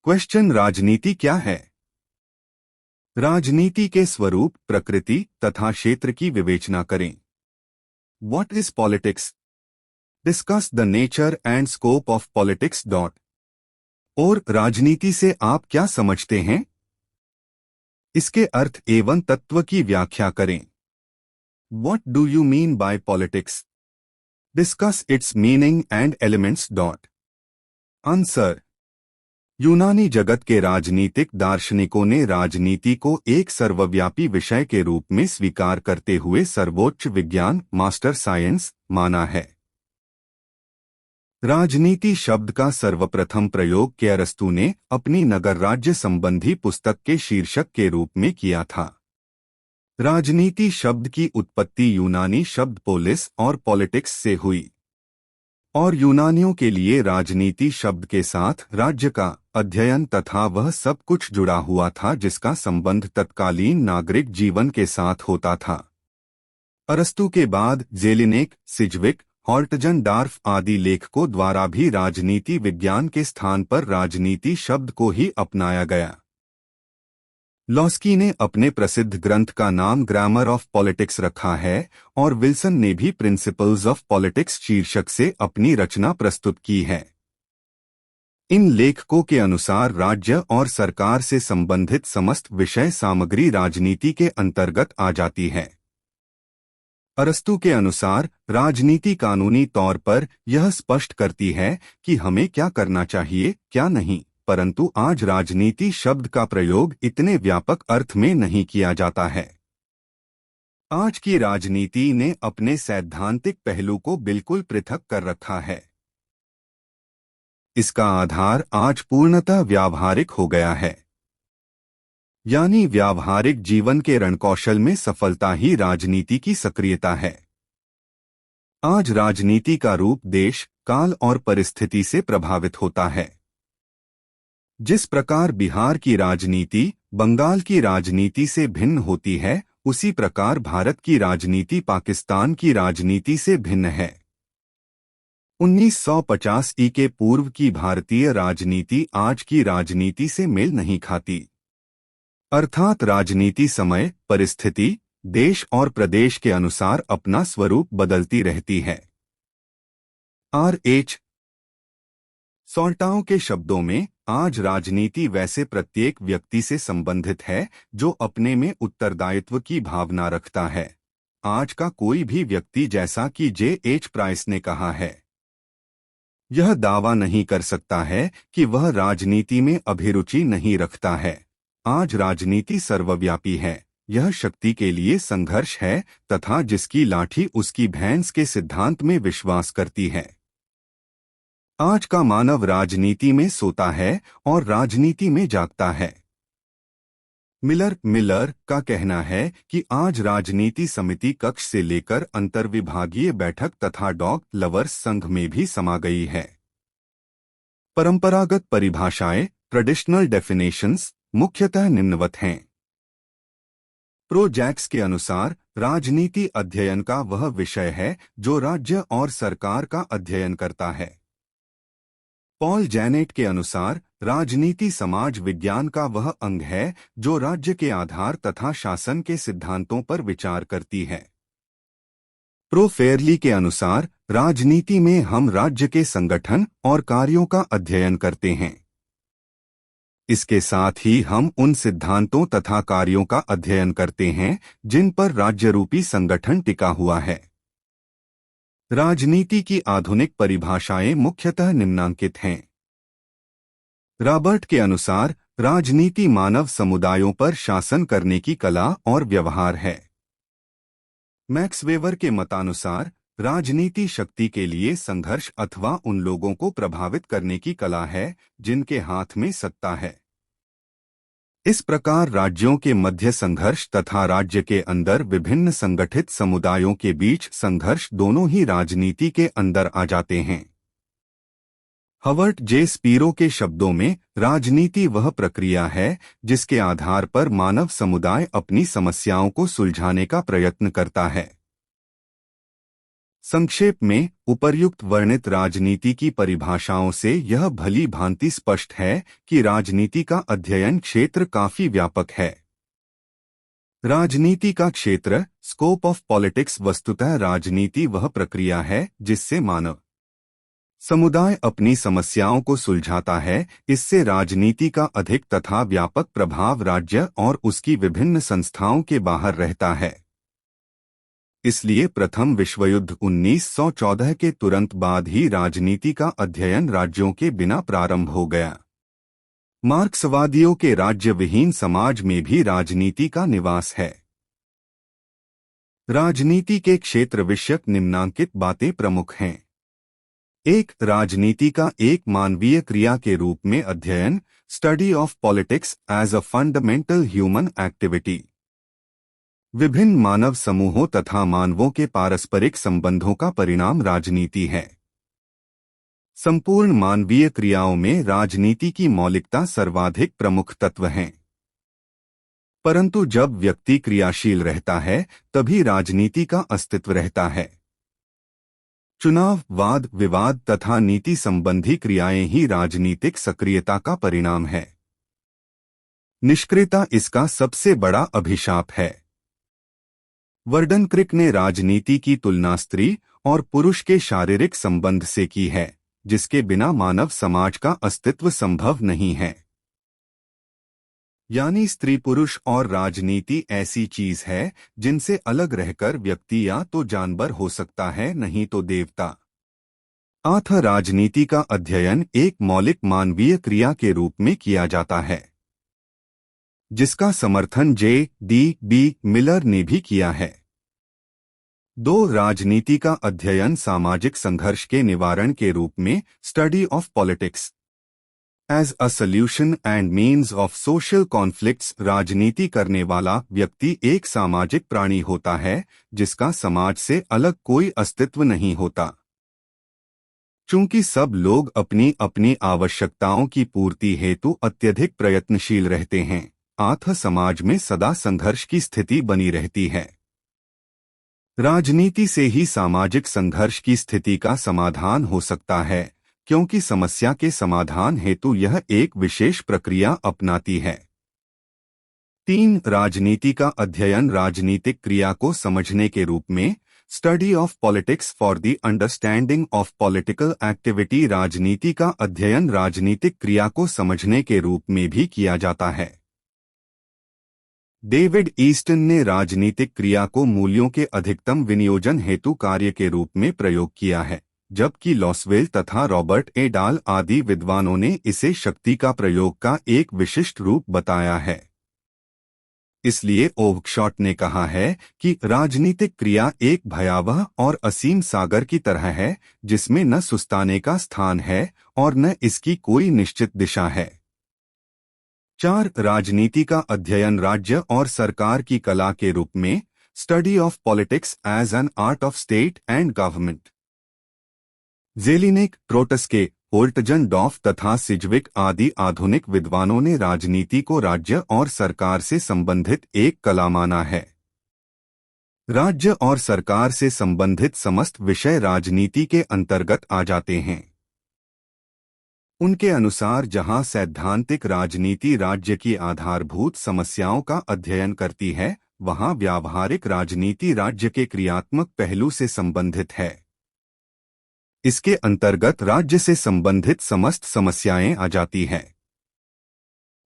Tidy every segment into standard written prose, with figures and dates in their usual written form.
Question राजनीति क्या है? राजनीति के स्वरूप, प्रकृति तथा क्षेत्र की विवेचना करें। What is politics? Discuss the nature and scope of politics. और राजनीति से आप क्या समझते हैं? इसके अर्थ एवं तत्व की व्याख्या करें। What do you mean by politics? Discuss its meaning and elements. Answer: यूनानी जगत के राजनीतिक दार्शनिकों ने राजनीति को एक सर्वव्यापी विषय के रूप में स्वीकार करते हुए सर्वोच्च विज्ञान, मास्टर साइंस, माना है। राजनीति शब्द का सर्वप्रथम प्रयोग अरस्तू ने अपनी नगर राज्य संबंधी पुस्तक के शीर्षक के रूप में किया था। राजनीति शब्द की उत्पत्ति यूनानी शब्द पोलिस और पॉलिटिक्स से हुई और यूनानियों के लिए राजनीति शब्द के साथ राज्य का अध्ययन तथा वह सब कुछ जुड़ा हुआ था जिसका संबंध तत्कालीन नागरिक जीवन के साथ होता था। अरस्तू के बाद जेलिनेक, सिजविक, हॉल्टजनडार्फ आदि लेखकों द्वारा भी राजनीति विज्ञान के स्थान पर राजनीति शब्द को ही अपनाया गया। लॉस्की ने अपने प्रसिद्ध ग्रंथ का नाम ग्रामर ऑफ पॉलिटिक्स रखा है और विल्सन ने भी प्रिंसिपल्स ऑफ पॉलिटिक्स शीर्षक से अपनी रचना प्रस्तुत की है। इन लेखकों के अनुसार राज्य और सरकार से संबंधित समस्त विषय सामग्री राजनीति के अंतर्गत आ जाती है। अरस्तू के अनुसार राजनीति कानूनी तौर पर यह स्पष्ट करती है कि हमें क्या करना चाहिए, क्या नहीं, परंतु आज राजनीति शब्द का प्रयोग इतने व्यापक अर्थ में नहीं किया जाता है। आज की राजनीति ने अपने सैद्धांतिक पहलू को बिल्कुल पृथक कर रखा है। इसका आधार आज पूर्णतः व्यावहारिक हो गया है, यानी व्यावहारिक जीवन के रणकौशल में सफलता ही राजनीति की सक्रियता है। आज राजनीति का रूप देश, काल और परिस्थिति से प्रभावित होता है। जिस प्रकार बिहार की राजनीति बंगाल की राजनीति से भिन्न होती है, उसी प्रकार भारत की राजनीति पाकिस्तान की राजनीति से भिन्न है। 1950 ई के पूर्व की भारतीय राजनीति आज की राजनीति से मेल नहीं खाती। अर्थात राजनीति समय, परिस्थिति, देश और प्रदेश के अनुसार अपना स्वरूप बदलती रहती है। R.H. सॉल्टाओ के शब्दों में, आज राजनीति वैसे प्रत्येक व्यक्ति से संबंधित है जो अपने में उत्तरदायित्व की भावना रखता है। आज का कोई भी व्यक्ति, जैसा कि J.H. प्राइस ने कहा है, यह दावा नहीं कर सकता है कि वह राजनीति में अभिरुचि नहीं रखता है। आज राजनीति सर्वव्यापी है, यह शक्ति के लिए संघर्ष है तथा जिसकी लाठी उसकी भैंस के सिद्धांत में विश्वास करती है। आज का मानव राजनीति में सोता है और राजनीति में जागता है। मिलर का कहना है कि आज राजनीति समिति कक्ष से लेकर अंतर्विभागीय बैठक तथा डॉग लवर्स संघ में भी समा गई है। परंपरागत परिभाषाएं, ट्रेडिशनल डेफिनेशंस, मुख्यतः निम्नवत हैं। प्रोजैक्स के अनुसार राजनीति अध्ययन का वह विषय है जो राज्य और सरकार का अध्ययन करता है। पॉल जैनेट के अनुसार राजनीति समाज विज्ञान का वह अंग है जो राज्य के आधार तथा शासन के सिद्धांतों पर विचार करती है। प्रो फेयरली के अनुसार राजनीति में हम राज्य के संगठन और कार्यों का अध्ययन करते हैं। इसके साथ ही हम उन सिद्धांतों तथा कार्यों का अध्ययन करते हैं जिन पर राज्य रूपी संगठन टिका हुआ है। राजनीति की आधुनिक परिभाषाएं मुख्यतः निम्नांकित हैं। रॉबर्ट के अनुसार राजनीति मानव समुदायों पर शासन करने की कला और व्यवहार है। मैक्स वेबर के मतानुसार राजनीति शक्ति के लिए संघर्ष अथवा उन लोगों को प्रभावित करने की कला है जिनके हाथ में सत्ता है। इस प्रकार राज्यों के मध्य संघर्ष तथा राज्य के अंदर विभिन्न संगठित समुदायों के बीच संघर्ष दोनों ही राजनीति के अंदर आ जाते हैं। हवर्ट जे स्पीरो के शब्दों में, राजनीति वह प्रक्रिया है जिसके आधार पर मानव समुदाय अपनी समस्याओं को सुलझाने का प्रयत्न करता है। संक्षेप में, उपर्युक्त वर्णित राजनीति की परिभाषाओं से यह भली भांति स्पष्ट है कि राजनीति का अध्ययन क्षेत्र काफी व्यापक है। राजनीति का क्षेत्र, स्कोप ऑफ पॉलिटिक्स, वस्तुतः राजनीति वह प्रक्रिया है जिससे मानव समुदाय अपनी समस्याओं को सुलझाता है। इससे राजनीति का अधिक तथा व्यापक प्रभाव राज्य और उसकी विभिन्न संस्थाओं के बाहर रहता है। इसलिए प्रथम विश्वयुद्ध 1914 के तुरंत बाद ही राजनीति का अध्ययन राज्यों के बिना प्रारंभ हो गया। मार्क्सवादियों के राज्य विहीन समाज में भी राजनीति का निवास है। राजनीति के क्षेत्र विषयक निम्नांकित बातें प्रमुख हैं। 1. राजनीति का एक मानवीय क्रिया के रूप में अध्ययन, study of politics as a fundamental human activity. विभिन्न मानव समूहों तथा मानवों के पारस्परिक संबंधों का परिणाम राजनीति है। संपूर्ण मानवीय क्रियाओं में राजनीति की मौलिकता सर्वाधिक प्रमुख तत्व है। परंतु जब व्यक्ति क्रियाशील रहता है तभी राजनीति का अस्तित्व रहता है। चुनाव, वाद विवाद तथा नीति संबंधी क्रियाएं ही राजनीतिक सक्रियता का परिणाम है। निष्क्रियता इसका सबसे बड़ा अभिशाप है। वर्डन क्रिक ने राजनीति की तुलना स्त्री और पुरुष के शारीरिक संबंध से की है, जिसके बिना मानव समाज का अस्तित्व संभव नहीं है। यानी स्त्री पुरुष और राजनीति ऐसी चीज है जिनसे अलग रहकर व्यक्ति या तो जानवर हो सकता है, नहीं तो देवता। अतः राजनीति का अध्ययन एक मौलिक मानवीय क्रिया के रूप में किया जाता है, जिसका समर्थन J.D.B. मिलर ने भी किया है। 2. राजनीति का अध्ययन सामाजिक संघर्ष के निवारण के रूप में, study of politics as a solution and means of social conflicts. राजनीति करने वाला व्यक्ति एक सामाजिक प्राणी होता है जिसका समाज से अलग कोई अस्तित्व नहीं होता। चूंकि सब लोग अपनी अपनी आवश्यकताओं की पूर्ति हेतु अत्यधिक प्रयत्नशील रहते हैं, अतः समाज में सदा संघर्ष की स्थिति बनी रहती है। राजनीति से ही सामाजिक संघर्ष की स्थिति का समाधान हो सकता है, क्योंकि समस्या के समाधान हेतु यह एक विशेष प्रक्रिया अपनाती है। 3. राजनीति का अध्ययन राजनीतिक क्रिया को समझने के रूप में, study of politics for the understanding of political activity. राजनीति का अध्ययन राजनीतिक क्रिया को समझने के रूप में भी किया जाता है। डेविड ईस्टन ने राजनीतिक क्रिया को मूल्यों के अधिकतम विनियोजन हेतु कार्य के रूप में प्रयोग किया है, जबकि लॉसवेल तथा रॉबर्ट ए डाल आदि विद्वानों ने इसे शक्ति का प्रयोग का एक विशिष्ट रूप बताया है। इसलिए ओवकशॉट ने कहा है कि राजनीतिक क्रिया एक भयावह और असीम सागर की तरह है, जिसमें न सुस्ताने का स्थान है और न इसकी कोई निश्चित दिशा है। 4. राजनीति का अध्ययन राज्य और सरकार की कला के रूप में, study of politics as an art of state and government. Jellinek, Treitschke, Holtzendorff तथा सिजविक आदि आधुनिक विद्वानों ने राजनीति को राज्य और सरकार से संबंधित एक कला माना है। राज्य और सरकार से संबंधित समस्त विषय राजनीति के अंतर्गत आ जाते हैं। उनके अनुसार जहां सैद्धांतिक राजनीति राज्य की आधारभूत समस्याओं का अध्ययन करती है, वहां व्यावहारिक राजनीति राज्य के क्रियात्मक पहलू से संबंधित है। इसके अंतर्गत राज्य से संबंधित समस्त समस्याएं आ जाती हैं।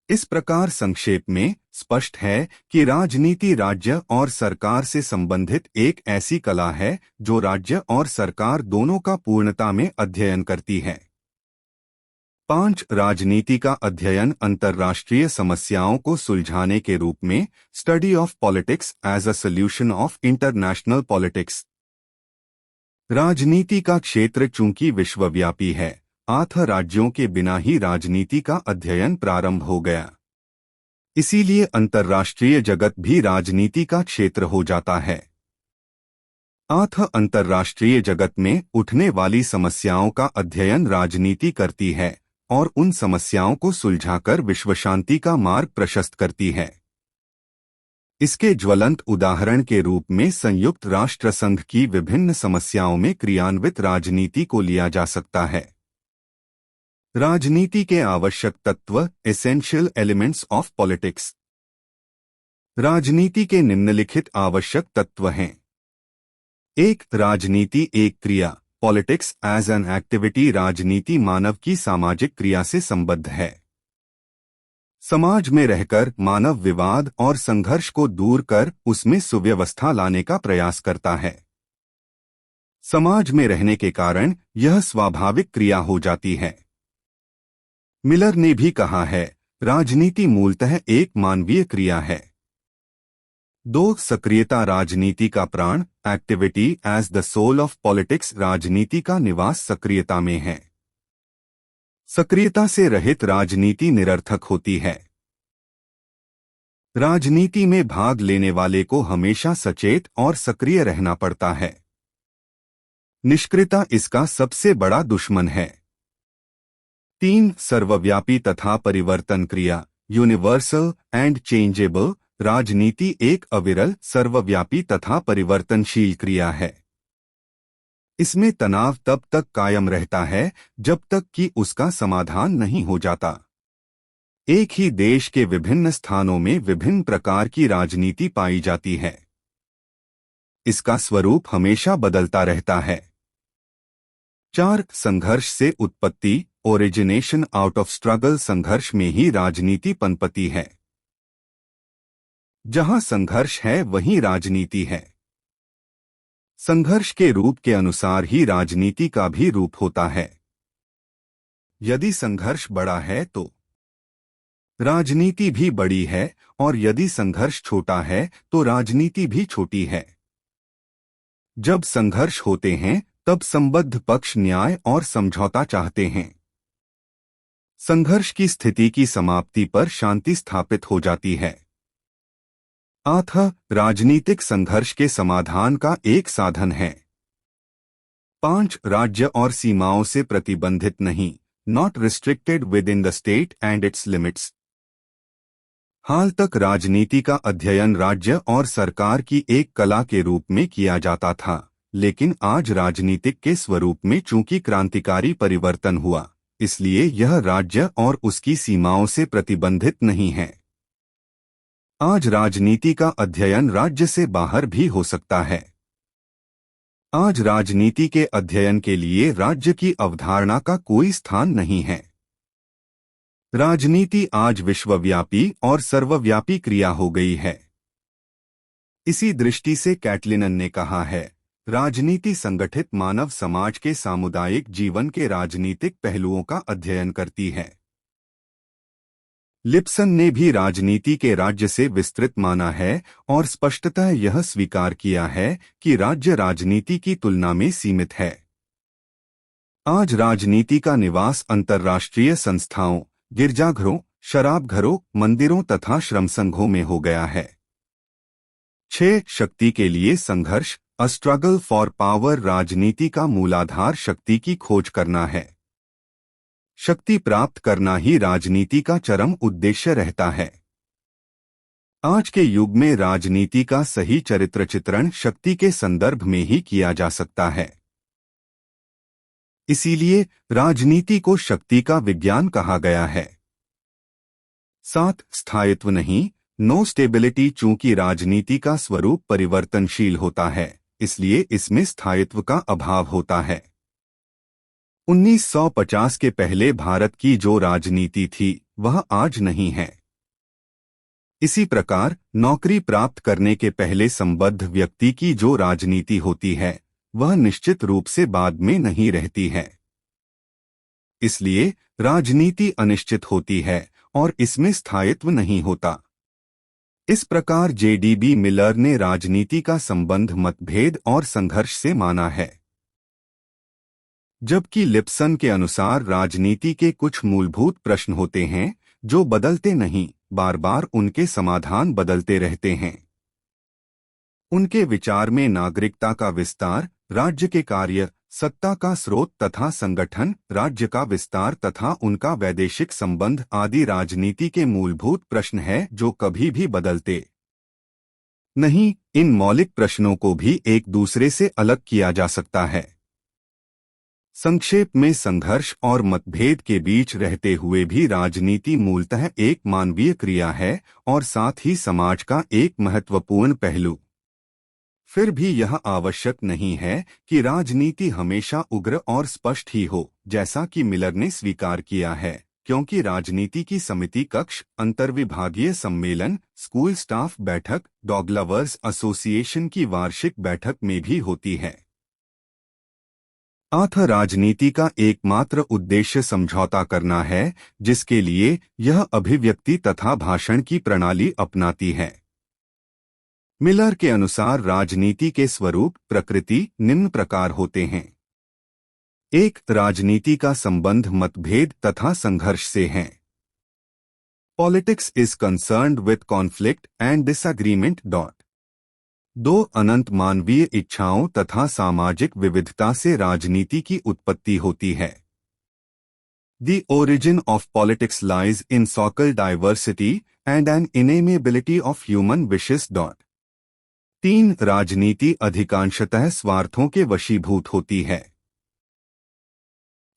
इस प्रकार संक्षेप में स्पष्ट है कि राजनीति राज्य और सरकार से संबंधित एक ऐसी कला है जो राज्य और सरकार दोनों का पूर्णता में अध्ययन करती है। 5. राजनीति का अध्ययन अंतर्राष्ट्रीय समस्याओं को सुलझाने के रूप में, study of politics as a solution of international politics. राजनीति का क्षेत्र चूंकि विश्वव्यापी है, अतः राज्यों के बिना ही राजनीति का अध्ययन प्रारंभ हो गया। इसीलिए अंतर्राष्ट्रीय जगत भी राजनीति का क्षेत्र हो जाता है। अतः अंतर्राष्ट्रीय जगत में उठने वाली समस्याओं का अध्ययन राजनीति करती है और उन समस्याओं को सुलझाकर विश्व शांति का मार्ग प्रशस्त करती है। इसके ज्वलंत उदाहरण के रूप में संयुक्त राष्ट्र संघ की विभिन्न समस्याओं में क्रियान्वित राजनीति को लिया जा सकता है। राजनीति के आवश्यक तत्व, एसेंशियल एलिमेंट्स ऑफ पॉलिटिक्स। राजनीति के निम्नलिखित आवश्यक तत्व हैं। 1. राजनीति एक क्रिया, पॉलिटिक्स एज एन एक्टिविटी। राजनीति मानव की सामाजिक क्रिया से संबद्ध है। समाज में रहकर मानव विवाद और संघर्ष को दूर कर उसमें सुव्यवस्था लाने का प्रयास करता है। समाज में रहने के कारण यह स्वाभाविक क्रिया हो जाती है। मिलर ने भी कहा है, राजनीति मूलतः एक मानवीय क्रिया है। 2. सक्रियता राजनीति का प्राण, activity as the soul of politics. राजनीति का निवास सक्रियता में है। सक्रियता से रहित राजनीति निरर्थक होती है। राजनीति में भाग लेने वाले को हमेशा सचेत और सक्रिय रहना पड़ता है। निष्क्रियता इसका सबसे बड़ा दुश्मन है। 3. सर्वव्यापी तथा परिवर्तन क्रिया, यूनिवर्सल एंड चेंजेबल। राजनीति एक अविरल, सर्वव्यापी तथा परिवर्तनशील क्रिया है। इसमें तनाव तब तक कायम रहता है जब तक कि उसका समाधान नहीं हो जाता। एक ही देश के विभिन्न स्थानों में विभिन्न प्रकार की राजनीति पाई जाती है। इसका स्वरूप हमेशा बदलता रहता है। 4. संघर्ष से उत्पत्ति, ओरिजिनेशन आउट ऑफ स्ट्रगल। संघर्ष में ही राजनीति पनपती है। जहां संघर्ष है वहीं राजनीति है। संघर्ष के रूप के अनुसार ही राजनीति का भी रूप होता है। यदि संघर्ष बड़ा है तो राजनीति भी बड़ी है, और यदि संघर्ष छोटा है तो राजनीति भी छोटी है। जब संघर्ष होते हैं तब संबद्ध पक्ष न्याय और समझौता चाहते हैं। संघर्ष की स्थिति की समाप्ति पर शांति स्थापित हो जाती है। अतः राजनीतिक संघर्ष के समाधान का एक साधन है। 5. राज्य और सीमाओं से प्रतिबंधित नहीं, not restricted within the state and its limits. हाल तक राजनीति का अध्ययन राज्य और सरकार की एक कला के रूप में किया जाता था, लेकिन आज राजनीतिक के स्वरूप में चूंकि क्रांतिकारी परिवर्तन हुआ, इसलिए यह राज्य और उसकी सीमाओं से प्रतिबंधित नहीं है। आज राजनीति का अध्ययन राज्य से बाहर भी हो सकता है। आज राजनीति के अध्ययन के लिए राज्य की अवधारणा का कोई स्थान नहीं है। राजनीति आज विश्वव्यापी और सर्वव्यापी क्रिया हो गई है। इसी दृष्टि से कैटलिनन ने कहा है, राजनीति संगठित मानव समाज के सामुदायिक जीवन के राजनीतिक पहलुओं का अध्ययन करती है। लिप्सन ने भी राजनीति के राज्य से विस्तृत माना है और स्पष्टतः यह स्वीकार किया है कि राज्य राजनीति की तुलना में सीमित है। आज राजनीति का निवास अंतर्राष्ट्रीय संस्थाओं, गिरजाघरों, शराबघरों, मंदिरों तथा श्रमसंघों में हो गया है। 6. शक्ति के लिए संघर्ष, अ स्ट्रगल फॉर पावर। राजनीति का मूलाधार शक्ति की खोज करना है। शक्ति प्राप्त करना ही राजनीति का चरम उद्देश्य रहता है। आज के युग में राजनीति का सही चरित्र चित्रण शक्ति के संदर्भ में ही किया जा सकता है। इसीलिए राजनीति को शक्ति का विज्ञान कहा गया है। 7. स्थायित्व नहीं, नो स्टेबिलिटी। चूंकि राजनीति का स्वरूप परिवर्तनशील होता है, इसलिए इसमें स्थायित्व का अभाव होता है। 1950 के पहले भारत की जो राजनीति थी वह आज नहीं है। इसी प्रकार नौकरी प्राप्त करने के पहले संबद्ध व्यक्ति की जो राजनीति होती है वह निश्चित रूप से बाद में नहीं रहती है। इसलिए राजनीति अनिश्चित होती है और इसमें स्थायित्व नहीं होता। इस प्रकार जेडीबी मिलर ने राजनीति का संबंध मतभेद और संघर्ष से माना है, जबकि लिप्सन के अनुसार राजनीति के कुछ मूलभूत प्रश्न होते हैं जो बदलते नहीं, बार बार उनके समाधान बदलते रहते हैं। उनके विचार में नागरिकता का विस्तार, राज्य के कार्य, सत्ता का स्रोत तथा संगठन, राज्य का विस्तार तथा उनका वैदेशिक संबंध आदि राजनीति के मूलभूत प्रश्न हैं जो कभी भी बदलते नहीं, इन मौलिक प्रश्नों को भी एक दूसरे से अलग किया जा सकता है। संक्षेप में, संघर्ष और मतभेद के बीच रहते हुए भी राजनीति मूलतः एक मानवीय क्रिया है और साथ ही समाज का एक महत्वपूर्ण पहलू। फिर भी यह आवश्यक नहीं है कि राजनीति हमेशा उग्र और स्पष्ट ही हो, जैसा कि मिलर ने स्वीकार किया है, क्योंकि राजनीति की समिति कक्ष, अंतर्विभागीय सम्मेलन, स्कूल स्टाफ बैठक, डॉग लवर्स एसोसिएशन की वार्षिक बैठक में भी होती है। राजनीति का एकमात्र उद्देश्य समझौता करना है, जिसके लिए यह अभिव्यक्ति तथा भाषण की प्रणाली अपनाती है। मिलर के अनुसार राजनीति के स्वरूप, प्रकृति निम्न प्रकार होते हैं। 1. राजनीति का संबंध मतभेद तथा संघर्ष से है। Politics is concerned with conflict and disagreement. 2. अनंत मानवीय इच्छाओं तथा सामाजिक विविधता से राजनीति की उत्पत्ति होती है। The origin of politics lies in social diversity and an inalienability of human wishes. 3. राजनीति अधिकांशतः स्वार्थों के वशीभूत होती है।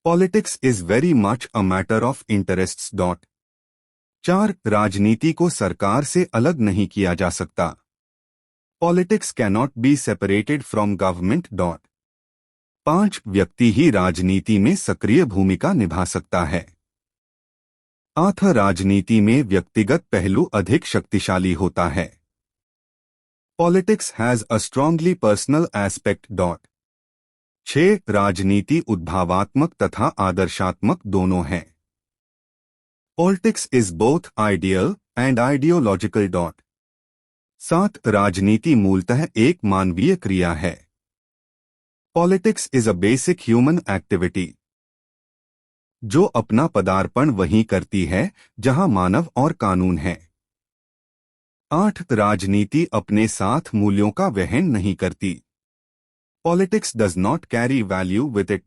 Politics is very much a matter of interests. 4. राजनीति को सरकार से अलग नहीं किया जा सकता। Politics cannot be separated from government. 5. व्यक्ति ही राजनीति में सक्रिय भूमिका निभा सकता है। 8. राजनीति में व्यक्तिगत पहलू अधिक शक्तिशाली होता है। Politics has a strongly personal aspect. 6. राजनीति उद्भावात्मक तथा आदर्शात्मक दोनों है। Politics is both ideal and ideological. 7. राजनीति मूलतः एक मानवीय क्रिया है। Politics is a basic human activity. जो अपना पदार्पण वहीं करती है जहां मानव और कानून है। 8. राजनीति अपने साथ मूल्यों का वहन नहीं करती। Politics does not carry value with it.